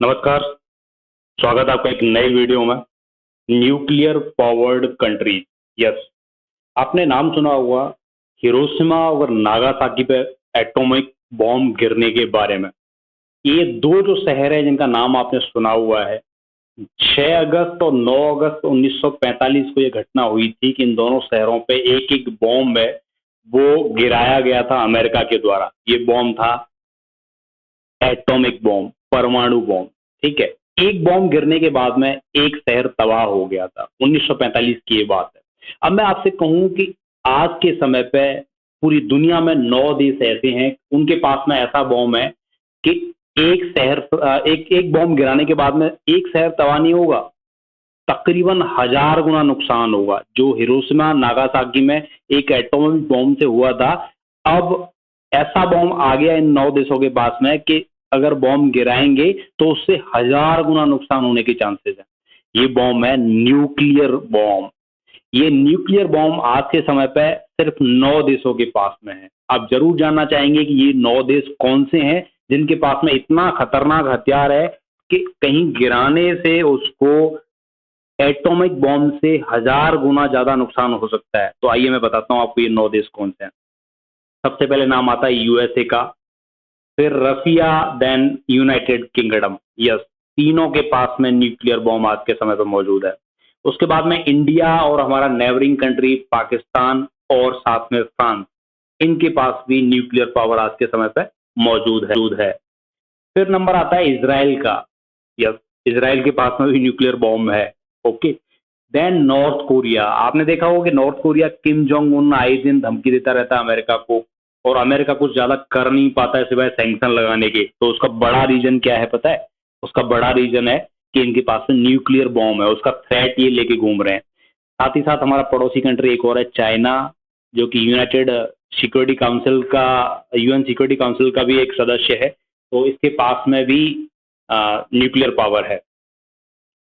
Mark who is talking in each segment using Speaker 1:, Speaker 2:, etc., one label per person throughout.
Speaker 1: नमस्कार। स्वागत है आपका एक नए वीडियो में। Nuclear powered country. यस, आपने नाम सुना होगा हिरोशिमा और नागासाकी पे एटॉमिक बॉम्ब गिरने के बारे में। ये दो जो शहर हैं जिनका नाम आपने सुना हुआ है। 6 अगस्त और 9 अगस्त 1945 को ये घटना हुई थी कि इन दोनों शहरों पे एक एक बॉम्ब है वो गिराया गया था अमेरिका के द्वारा। ये बॉम्ब था एटॉमिक बॉम्ब, परमाणु बॉम्ब। ठीक है। एक बॉम्ब गिरने के बाद में एक शहर तबाह हो गया था। 1945 की ये बात है। अब मैं आपसे कहूं कि आज के समय पे पूरी दुनिया में 9 देश ऐसे हैं उनके पास में ऐसा बॉम्ब है कि एक शहर एक एक बॉम्ब गिराने के बाद में एक शहर तबाह नहीं होगा, तकरीबन 1000 गुना नुकसान होगा। जो हिरोशिमा नागासाकी में एक एटॉमिक बॉम्ब से हुआ था, अब ऐसा बॉम्ब आ गया इन 9 देशों के पास में कि अगर बॉम्ब गिराएंगे तो उससे 1000 गुना नुकसान होने के चांसेस हैं। ये बॉम्ब है न्यूक्लियर बॉम्ब। ये न्यूक्लियर बॉम्ब आज के समय पे सिर्फ 9 देशों के पास में है। आप जरूर जानना चाहेंगे कि ये 9 देश कौन से हैं जिनके पास में इतना खतरनाक हथियार है कि कहीं गिराने से उसको एटॉमिक बॉम्ब से 1000 गुना ज्यादा नुकसान हो सकता है। तो आइए मैं बताता हूं आपको ये 9 देश कौन से हैं। सबसे पहले नाम आता है यूएसए का, फिर रसिया, देन यूनाइटेड किंगडम। यस, तीनों के पास में न्यूक्लियर बॉम्ब आज के समय पर मौजूद है। उसके बाद में इंडिया और हमारा नेबरिंग कंट्री पाकिस्तान और साथ में फ्रांस, इनके पास भी न्यूक्लियर पावर आज के समय पर मौजूद है। फिर नंबर आता है इसराइल का। यस, इसराइल के पास में भी न्यूक्लियर बॉम्ब है। ओके। Then North Korea. आपने देखा होगा कि north Korea Kim Jong Un आए दिन धमकी देता रहता है अमेरिका को, और अमेरिका कुछ ज्यादा कर नहीं पाता है सिवाय सैंक्शन लगाने के। तो उसका बड़ा रीजन क्या है पता है? उसका बड़ा रीजन है कि इनके पास में न्यूक्लियर बॉम्ब है। उसका थ्रेट ये लेके घूम रहे हैं। साथ ही साथ हमारा पड़ोसी कंट्री एक और है चाइना, जो कि यूनाइटेड सिक्योरिटी काउंसिल का, यूएन सिक्योरिटी काउंसिल का भी एक सदस्य है। तो इसके पास में भी न्यूक्लियर पावर है।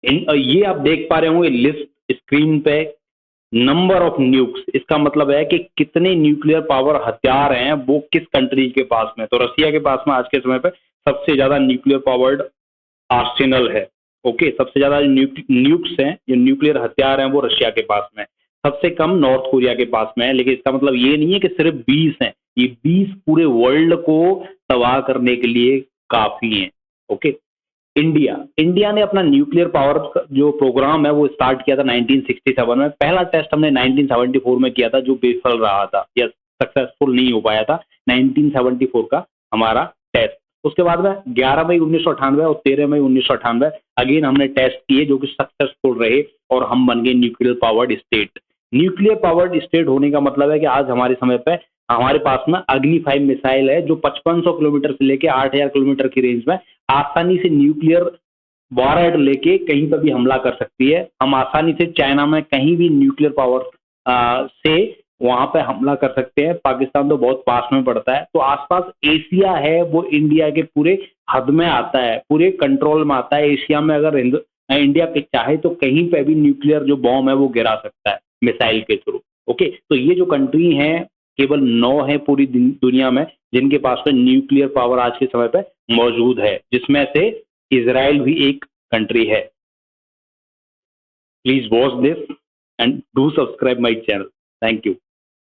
Speaker 1: ये आप देख पा रहे होंगे लिस्ट स्क्रीन पे, नंबर ऑफ न्यूक्स। इसका मतलब है कि कितने न्यूक्लियर पावर हथियार हैं वो किस कंट्री के पास में। तो रसिया के पास में आज के समय पे सबसे ज्यादा न्यूक्लियर पावर्ड आर्सेनल है। ओके, सबसे ज्यादा न्यूक्स हैं, जो न्यूक्लियर हथियार हैं, वो रशिया के पास में है। सबसे कम नॉर्थ कोरिया के पास में है। लेकिन इसका मतलब ये नहीं है कि सिर्फ 20 हैं। ये 20 पूरे वर्ल्ड को तबाह करने के लिए काफी हैं। ओके। इंडिया ने अपना न्यूक्लियर पावर जो प्रोग्राम है वो स्टार्ट किया था 1967 में। पहला टेस्ट हमने 1974 में किया था, जो बेफल रहा था, या सक्सेसफुल नहीं हो पाया था 1974 का हमारा टेस्ट। उसके बाद में 11 मई 1998 और 13 मई 1998 अगेन हमने टेस्ट किए, जो कि सक्सेसफुल रहे और हम बन गए nuclear powered state. Nuclear powered state होने का मतलब है कि आज हमारे समय पे हमारे पास में अग्नि 5 मिसाइल है, जो 5500 किलोमीटर से लेके 8000 किलोमीटर की रेंज में आसानी से न्यूक्लियर वॉरहेड लेके कहीं पर भी हमला कर सकती है। हम आसानी से चाइना में कहीं भी न्यूक्लियर पावर से वहां पे हमला कर सकते हैं। पाकिस्तान तो बहुत पास में पड़ता है। तो आसपास एशिया है वो इंडिया के पूरे हद में आता है, पूरे कंट्रोल में आता है। एशिया में अगर इंडिया के चाहे तो कहीं पे भी न्यूक्लियर जो बॉम्ब है वो गिरा सकता है मिसाइल के थ्रू। ओके। तो ये जो कंट्री हैं, केवल 9 है पूरी दुनिया में जिनके पास में न्यूक्लियर पावर आज के समय पे मौजूद है, जिसमें से इजराइल भी एक कंट्री है। Please watch this and do subscribe my channel. Thank you.